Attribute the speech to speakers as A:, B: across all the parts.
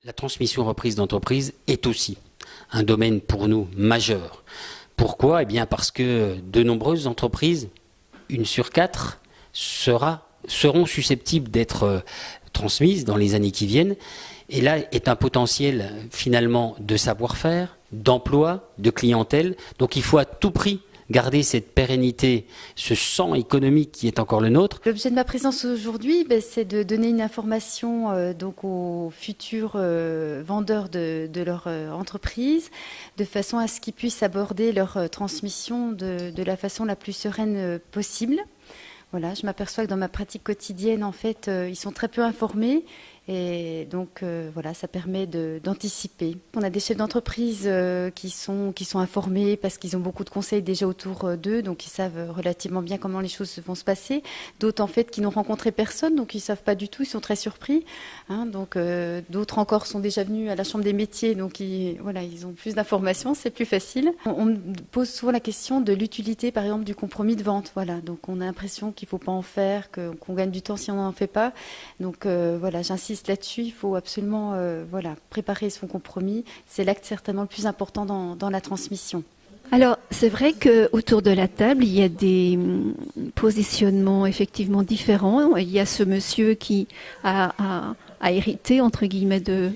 A: La transmission reprise d'entreprise est aussi un domaine pour nous majeur. Pourquoi ? Eh bien parce que de nombreuses entreprises, 1 sur 4, seront susceptibles d'être transmises dans les années qui viennent. Et là est un potentiel finalement de savoir-faire, d'emploi, de clientèle. Donc il faut à tout prix garder cette pérennité, ce sang économique qui est encore le nôtre.
B: L'objet de ma présence aujourd'hui, c'est de donner une information donc aux futurs vendeurs de leur entreprise, de façon à ce qu'ils puissent aborder leur transmission de la façon la plus sereine possible. Voilà, je m'aperçois que dans ma pratique quotidienne, en fait, ils sont très peu informés. Et donc, voilà, ça permet d'anticiper. On a des chefs d'entreprise qui sont informés parce qu'ils ont beaucoup de conseils déjà autour d'eux, donc ils savent relativement bien comment les choses vont se passer. D'autres, en fait, qui n'ont rencontré personne, donc ils ne savent pas du tout, ils sont très surpris. Donc, d'autres encore sont déjà venus à la Chambre des métiers, donc ils ont plus d'informations, c'est plus facile. On me pose souvent la question de l'utilité, par exemple, du compromis de vente. Voilà, donc on a l'impression qu'il ne faut pas en faire, qu'on gagne du temps si on n'en fait pas. Donc, voilà, j'insiste là-dessus, il faut absolument préparer son compromis. C'est l'acte certainement le plus important dans la transmission.
C: Alors, c'est vrai qu'autour de la table, il y a des positionnements effectivement différents. Il y a ce monsieur qui a hérité, entre guillemets, de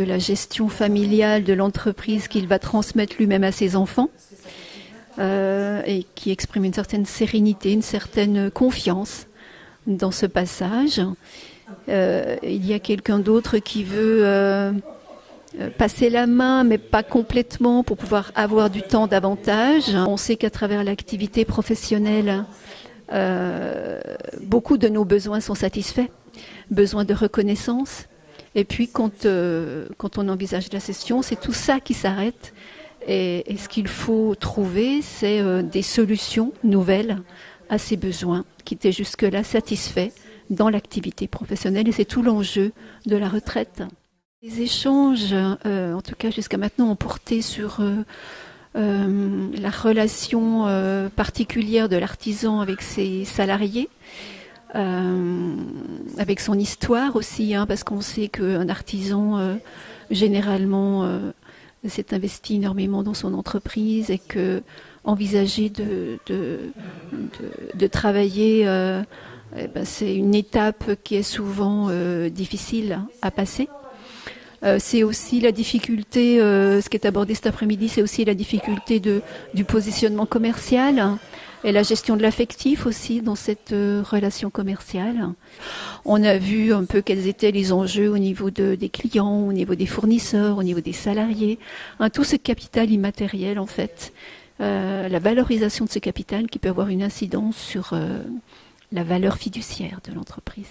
C: la gestion familiale de l'entreprise qu'il va transmettre lui-même à ses enfants et qui exprime une certaine sérénité, une certaine confiance dans ce passage. Il y a quelqu'un d'autre qui veut passer la main, mais pas complètement, pour pouvoir avoir du temps davantage. On sait qu'à travers l'activité professionnelle, beaucoup de nos besoins sont satisfaits. Besoin de reconnaissance. Et puis, quand on envisage la session, c'est tout ça qui s'arrête. Et ce qu'il faut trouver, c'est des solutions nouvelles à ces besoins qui étaient jusque-là satisfaits dans l'activité professionnelle, et c'est tout l'enjeu de la retraite. Les échanges, en tout cas jusqu'à maintenant, ont porté sur la relation particulière de l'artisan avec ses salariés, avec son histoire aussi, parce qu'on sait qu'un artisan, généralement, s'est investi énormément dans son entreprise, et que envisager de travailler c'est une étape qui est souvent difficile à passer. C'est aussi la difficulté, ce qui est abordé cet après-midi, c'est aussi la difficulté du positionnement commercial et la gestion de l'affectif aussi dans cette relation commerciale. On a vu un peu quels étaient les enjeux au niveau des clients, au niveau des fournisseurs, au niveau des salariés. Tout ce capital immatériel, en fait, la valorisation de ce capital qui peut avoir une incidence sur la valeur fiduciaire de l'entreprise.